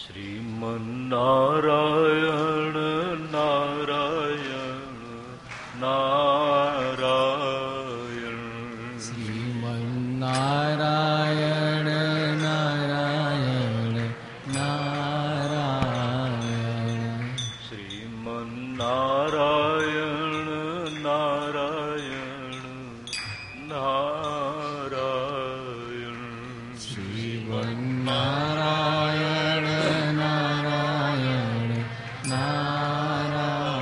श्रीमन्नारायण नारायण नारायण श्रीमन्नारायण नारायण नारायण श्रीमन्नारायण नारायण नारायण श्रीमन्नारायण नारायण नारायण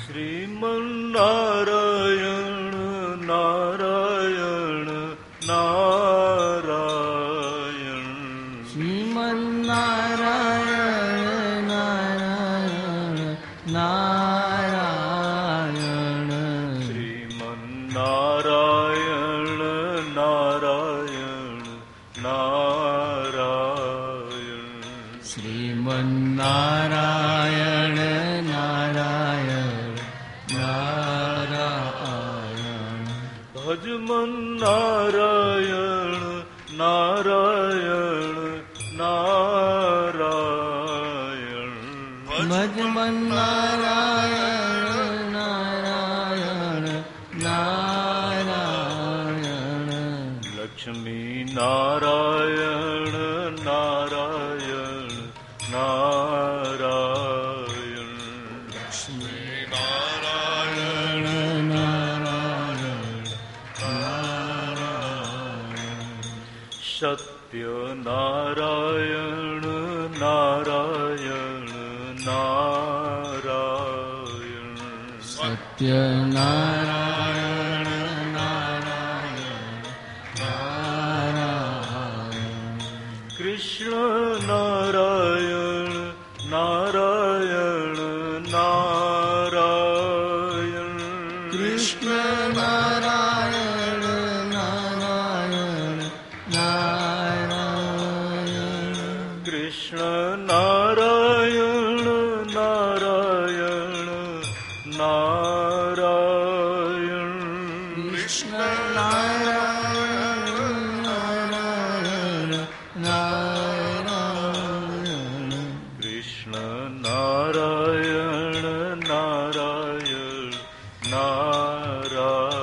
श्रीमन्नारायण नारायण नारायण श्रीमन्नारायण नारायण नारायण श्रीमन्नारायण नारायण नारायण श्रीमन्नारायण नारायण नारायण भजमन्नारायण नारायण नारायण भजमन्नारायण नारायण नारायण लक्ष्मी नारायण नारायण नारायण लक्ष्मी नारायण नारायण नारायण सत्य नारायण नारायण नारायण सत्यनारायण नारायण नारायण कृष्ण नारायण नारायण नारायण कृष्ण नारायण नारायण नारायण कृष्ण नारायण नारायण नारायण कृष्ण नारायण नारायण नारायण कृष्ण नारायण नारायण नारायण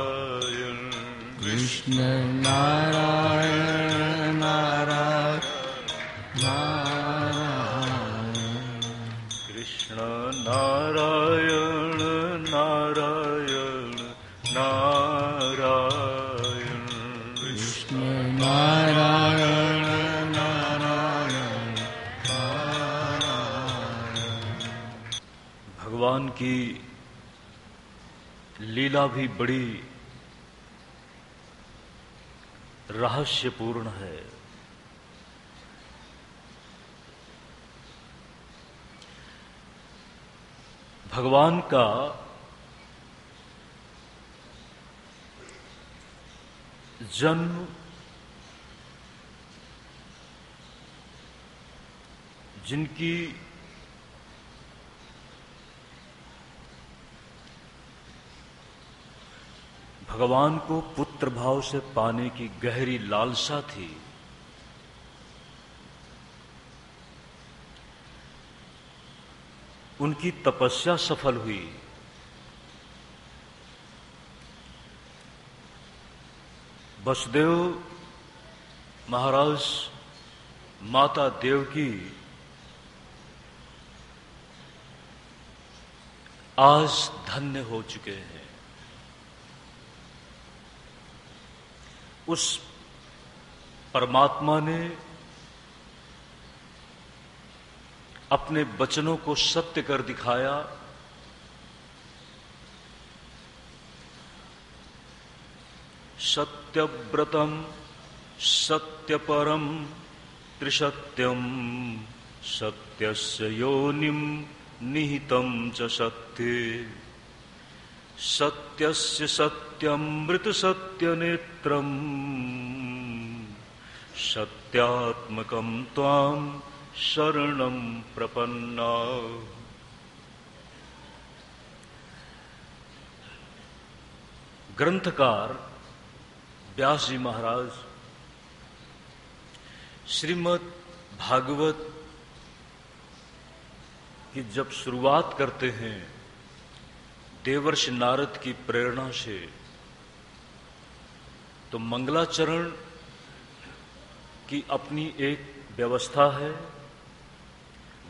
कृष्ण नारायण नारायण नारायण कृष्ण नारायण नारायण नारायण कृष्ण नारायण नारायण नारायण भगवान की लीला भी बड़ी रहस्यपूर्ण है। भगवान का जन्म जिनकी भगवान को पुत्र भाव से पाने की गहरी लालसा थी, उनकी तपस्या सफल हुई। वसुदेव महाराज माता देवकी आज धन्य हो चुके हैं। उस परमात्मा ने अपने वचनों को सत्य कर दिखाया। सत्यव्रतम सत्यपरम त्रिसत्यम सत्यस्य योनिम निहितं च सत्ये सत्यस्य सत्यमृत सत्यनेत्रम सत्यात्मकं त्वां शरणं प्रपन्ना। ग्रंथकार व्यास जी महाराज श्रीमद् भागवत की जब शुरुआत करते हैं देवर्षि नारद की प्रेरणा से, तो मंगलाचरण की अपनी एक व्यवस्था है।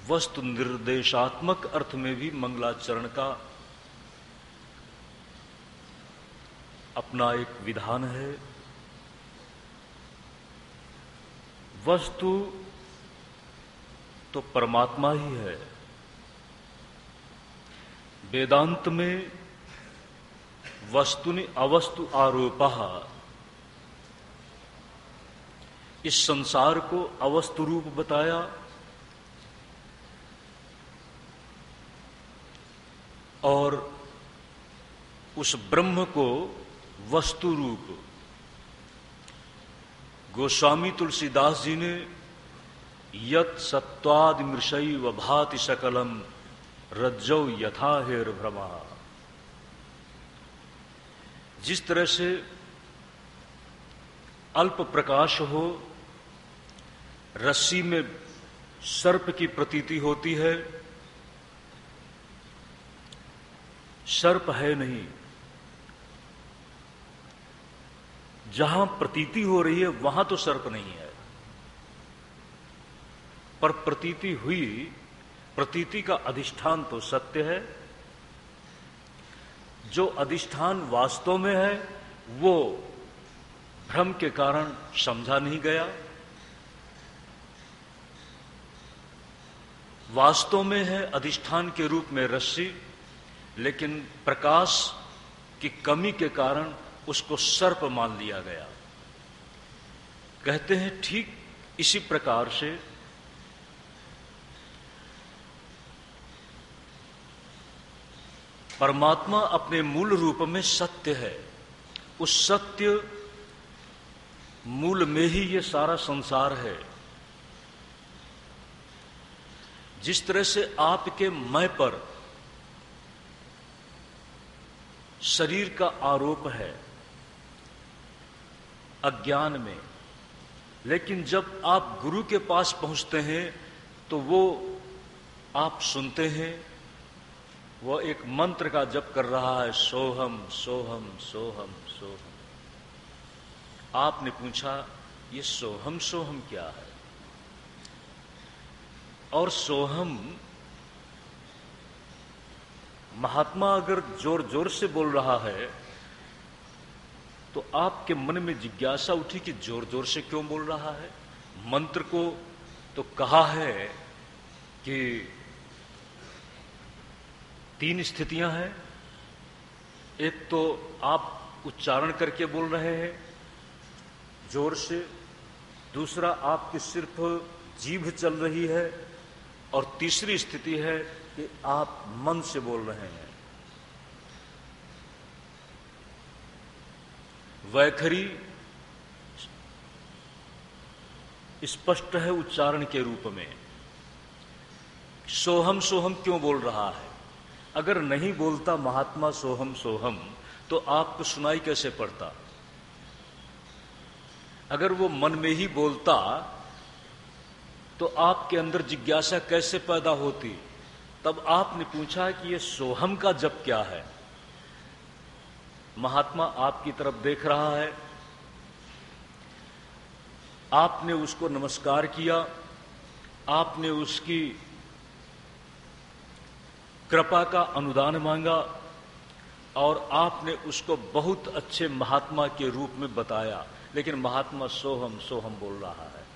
वस्तु निर्देशात्मक अर्थ में भी मंगलाचरण का अपना एक विधान है। वस्तु तो परमात्मा ही है। वेदांत में वस्तुनि अवस्तु आरोपः, इस संसार को अवस्तु रूप बताया और उस ब्रह्म को वस्तु रूप। गोस्वामी तुलसीदास जी ने यत् सत्वादि मृषैव भाति सकलम रज्जौ यथा हेरभ्रमा, जिस तरह से अल्प प्रकाश हो, रस्सी में सर्प की प्रतीति होती है, सर्प है नहीं। जहां प्रतीति हो रही है वहां तो सर्प नहीं है, पर प्रतीति हुई, प्रतीति का अधिष्ठान तो सत्य है। जो अधिष्ठान वास्तव में है वो भ्रम के कारण समझा नहीं गया। वास्तव में है अधिष्ठान के रूप में रस्सी, लेकिन प्रकाश की कमी के कारण उसको सर्प मान लिया गया। कहते हैं ठीक इसी प्रकार से परमात्मा अपने मूल रूप में सत्य है। उस सत्य मूल में ही ये सारा संसार है। जिस तरह से आपके मैं पर शरीर का आरोप है अज्ञान में, लेकिन जब आप गुरु के पास पहुंचते हैं तो वो आप सुनते हैं, वो एक मंत्र का जप कर रहा है, सोहम सोहम सोहम सोहम। आपने पूछा ये सोहम सोहम क्या है? और सोहम महात्मा अगर जोर जोर से बोल रहा है तो आपके मन में जिज्ञासा उठी कि जोर जोर से क्यों बोल रहा है? मंत्र को तो कहा है कि 3 स्थितियां हैं। एक तो आप उच्चारण करके बोल रहे हैं जोर से, दूसरा आपकी सिर्फ जीभ चल रही है, और तीसरी स्थिति है कि आप मन से बोल रहे हैं। वैखरी स्पष्ट है उच्चारण के रूप में। सोहम सोहम क्यों बोल रहा है? अगर नहीं बोलता महात्मा सोहम सोहम तो आपको सुनाई कैसे पड़ता? अगर वो मन में ही बोलता तो आपके अंदर जिज्ञासा कैसे पैदा होती? तब आपने पूछा कि ये सोहम का जप क्या है। महात्मा आपकी तरफ देख रहा है, आपने उसको नमस्कार किया, आपने उसकी कृपा का अनुदान मांगा और आपने उसको बहुत अच्छे महात्मा के रूप में बताया, लेकिन महात्मा सोहम सोहम बोल रहा है।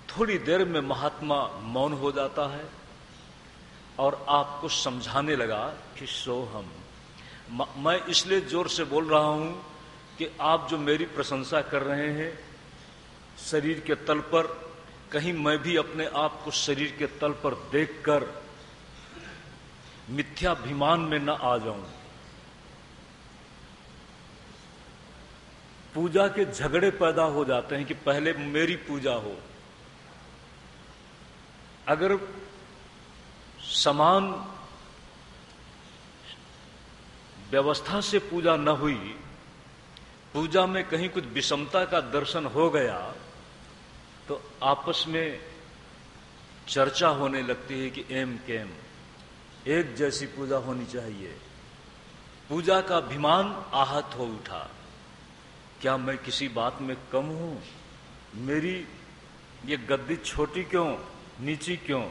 थोड़ी देर में महात्मा मौन हो जाता है और आपको समझाने लगा कि सोहम। मैं इसलिए जोर से बोल रहा हूं कि आप जो मेरी प्रशंसा कर रहे हैं शरीर के तल पर, कहीं मैं भी अपने आप को शरीर के तल पर देखकर मिथ्याभिमान में न आ जाऊं। पूजा के झगड़े पैदा हो जाते हैं कि पहले मेरी पूजा हो। अगर समान व्यवस्था से पूजा न हुई, पूजा में कहीं कुछ विषमता का दर्शन हो गया, तो आपस में चर्चा होने लगती है कि एम केम एक जैसी पूजा होनी चाहिए। पूजा का अभिमान आहत हो उठा। क्या मैं किसी बात में कम हूं? मेरी ये गद्दी छोटी क्यों, नीची क्यों?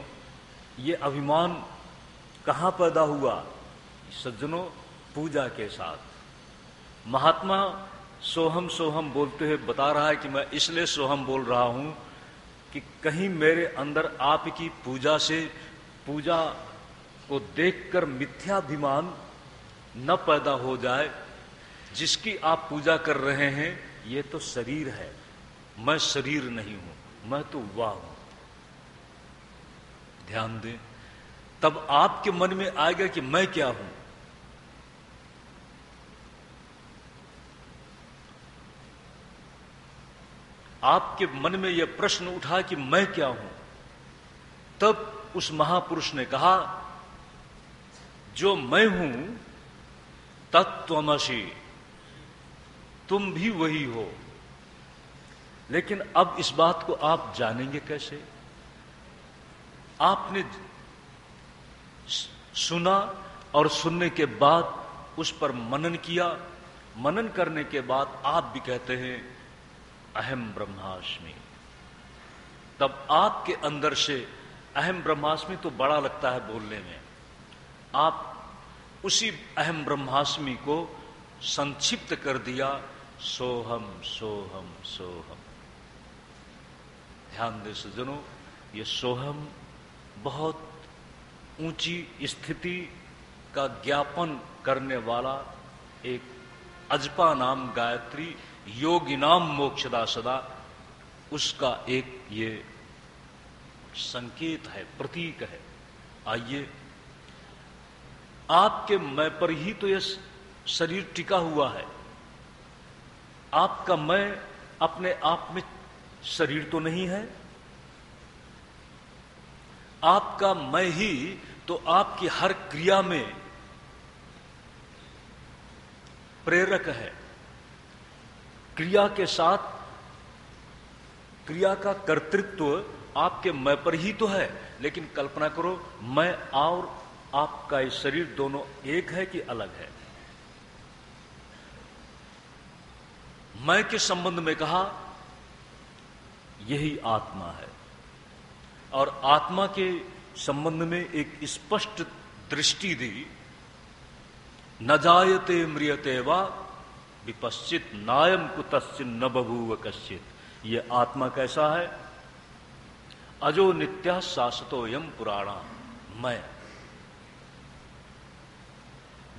ये अभिमान कहां पैदा हुआ? सज्जनों, पूजा के साथ महात्मा सोहम सोहम बोलते हुए बता रहा है कि मैं इसलिए सोहम बोल रहा हूं कि कहीं मेरे अंदर आपकी पूजा से, पूजा को देखकर मिथ्याभिमान न पैदा हो जाए। जिसकी आप पूजा कर रहे हैं ये तो शरीर है, मैं शरीर नहीं हूं, मैं तो वाह हूं। ध्यान दें, तब आपके मन में आएगा कि मैं क्या हूं। आपके मन में यह प्रश्न उठा कि मैं क्या हूं, तब उस महापुरुष ने कहा, जो मैं हूं तत्त्वमसि, तुम भी वही हो। लेकिन अब इस बात को आप जानेंगे कैसे? आपने सुना और सुनने के बाद उस पर मनन किया। मनन करने के बाद आप भी कहते हैं अहम ब्रह्मास्मि। तब आपके अंदर से अहम ब्रह्मास्मि तो बड़ा लगता है बोलने में, आप उसी अहम ब्रह्मास्मि को संक्षिप्त कर दिया, सोहम सोहम सोहम। ध्यान दे सज्जनों, ये सोहम बहुत ऊंची स्थिति का ज्ञापन करने वाला एक अजपा नाम गायत्री, योगी नाम मोक्षदा सदा, उसका एक ये संकेत है, प्रतीक है। आइए, आपके मैं पर ही तो यह शरीर टिका हुआ है। आपका मैं अपने आप में शरीर तो नहीं है। आपका मैं ही तो आपकी हर क्रिया में प्रेरक है। क्रिया के साथ क्रिया का कर्तृत्व आपके मैं पर ही तो है। लेकिन कल्पना करो, मैं और आपका ये शरीर दोनों एक है कि अलग है? मैं के संबंध में कहा यही आत्मा है, और आत्मा के संबंध में एक स्पष्ट दृष्टि दी, न जायते म्रियते वा विपश्चित नायम कुतश्चिन न बभूव कश्चित। ये आत्मा कैसा है? अजो नित्या शाश्वतो यम पुराणा। मैं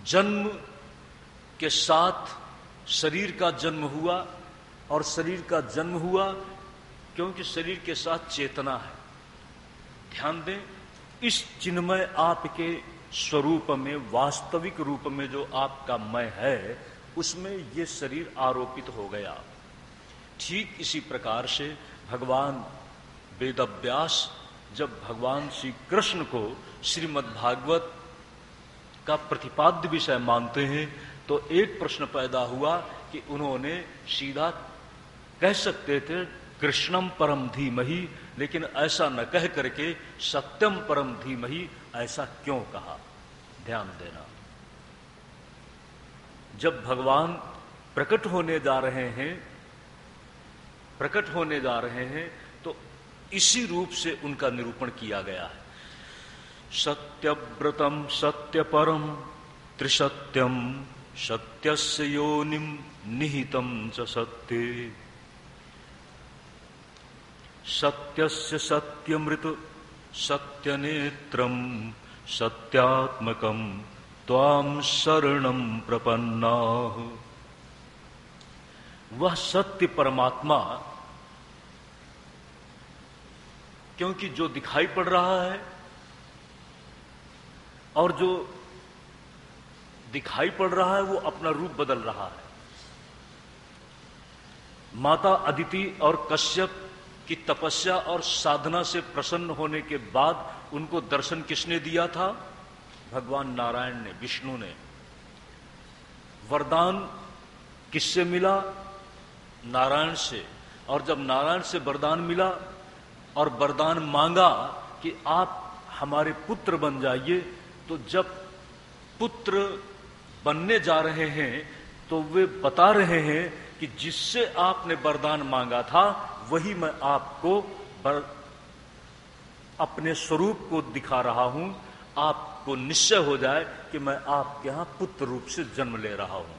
जन्म के साथ शरीर का जन्म हुआ, और शरीर का जन्म हुआ क्योंकि शरीर के साथ चेतना है। ध्यान दें, इस चिन्मय आपके स्वरूप में, वास्तविक रूप में जो आपका मैं है, उसमें ये शरीर आरोपित हो गया। ठीक इसी प्रकार से भगवान वेदव्यास जब भगवान श्री कृष्ण को श्रीमद् भागवत का प्रतिपाद्य विषय मानते हैं, तो एक प्रश्न पैदा हुआ कि उन्होंने सीधा कह सकते थे कृष्णम परम धीमहि, लेकिन ऐसा न कह करके सत्यम परम धीमहि ऐसा क्यों कहा? ध्यान देना, जब भगवान प्रकट होने जा रहे हैं तो इसी रूप से उनका निरूपण किया गया है। सत्यव्रतम सत्यपरम त्रिसत्यम सत्यस्य योनिम निहितम च सत्ये, सत्यस्य सत्यमृत सत्यनेत्रम सत्यात्मकम त्वाम शरणम प्रपन्नाः। वह सत्य परमात्मा, क्योंकि जो दिखाई पड़ रहा है और जो दिखाई पड़ रहा है वो अपना रूप बदल रहा है। माता अदिति और कश्यप की तपस्या और साधना से प्रसन्न होने के बाद उनको दर्शन किसने दिया था? भगवान नारायण ने, विष्णु ने। वरदान किससे मिला? नारायण से। और जब नारायण से वरदान मिला और वरदान मांगा कि आप हमारे पुत्र बन जाइए, तो जब पुत्र बनने जा रहे हैं तो वे बता रहे हैं कि जिससे आपने वरदान मांगा था वही मैं आपको अपने स्वरूप को दिखा रहा हूं। आपको निश्चय हो जाए कि मैं आपके यहां पुत्र रूप से जन्म ले रहा हूं।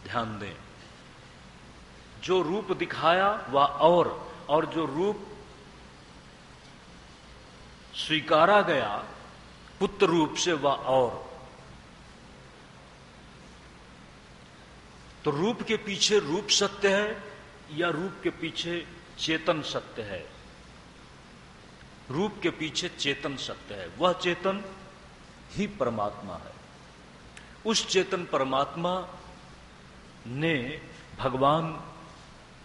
ध्यान दें, जो रूप दिखाया वह और जो रूप स्वीकारा गया पुत्र रूप से वह और। तो रूप के पीछे रूप सत्य है या रूप के पीछे चेतन सत्य है? रूप के पीछे चेतन सत्य है, वह चेतन ही परमात्मा है। उस चेतन परमात्मा ने भगवान,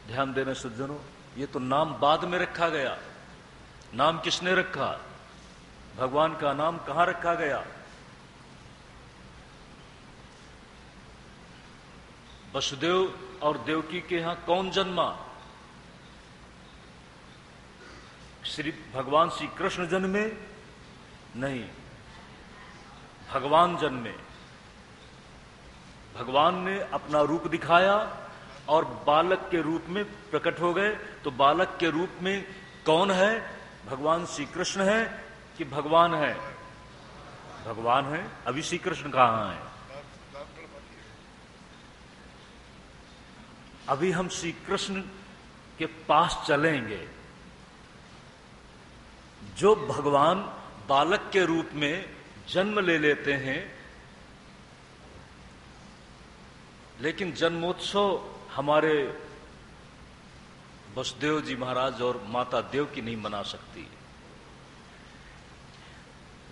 ध्यान देना सज्जनों, ये तो नाम बाद में रखा गया। नाम किसने रखा? भगवान का नाम कहां रखा गया? वसुदेव और देवकी के यहां कौन जन्मा? श्री भगवान श्री कृष्ण जन्मे? नहीं, भगवान जन्मे। भगवान ने अपना रूप दिखाया और बालक के रूप में प्रकट हो गए। तो बालक के रूप में कौन है? भगवान श्री कृष्ण है कि भगवान है? भगवान है। अभी श्री कृष्ण कहां है? अभी हम श्री कृष्ण के पास चलेंगे। जो भगवान बालक के रूप में जन्म ले लेते हैं, लेकिन जन्मोत्सव हमारे वसुदेव जी महाराज और माता देव की नहीं मना सकती।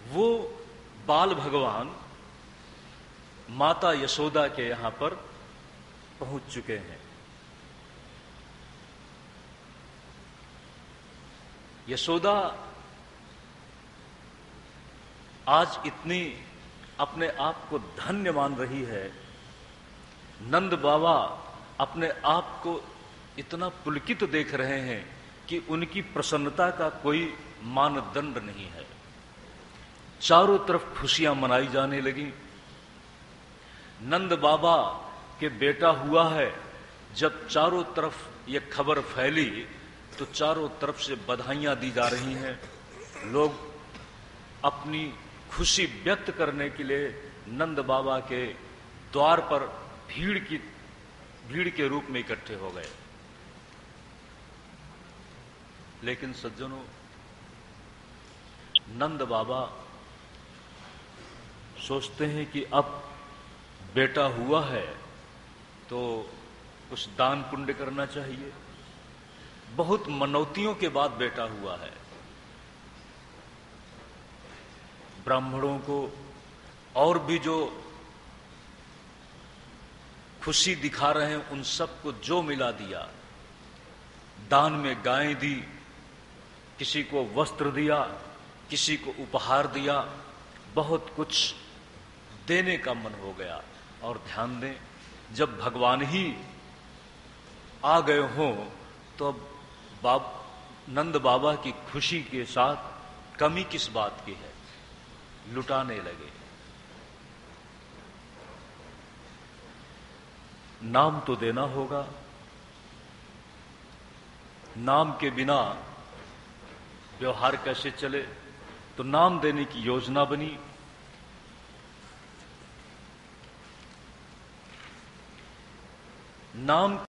वो बाल भगवान माता यशोदा के यहां पर पहुंच चुके हैं। यशोदा आज इतनी अपने आप को धन्य मान रही है। नंद बाबा अपने आप को इतना पुलकित देख रहे हैं कि उनकी प्रसन्नता का कोई मानदंड नहीं है। चारों तरफ खुशियां मनाई जाने लगी। नंद बाबा के बेटा हुआ है। जब चारों तरफ ये खबर फैली तो चारों तरफ से बधाइयां दी जा रही हैं। लोग अपनी खुशी व्यक्त करने के लिए नंद बाबा के द्वार पर भीड़ के रूप में इकट्ठे हो गए। लेकिन सज्जनों, नंद बाबा सोचते हैं कि अब बेटा हुआ है तो कुछ दान पुण्य करना चाहिए। बहुत मनौतियों के बाद बेटा हुआ है। ब्राह्मणों को और भी जो खुशी दिखा रहे हैं उन सबको जो मिला दिया। दान में गायें दी, किसी को वस्त्र दिया, किसी को उपहार दिया, बहुत कुछ देने का मन हो गया। और ध्यान दें, जब भगवान ही आ गए हों तो नंद बाबा की खुशी के साथ कमी किस बात की है? लुटाने लगे। नाम तो देना होगा। नाम के बिना व्यवहार कैसे चले? तो नाम देने की योजना बनी। नाम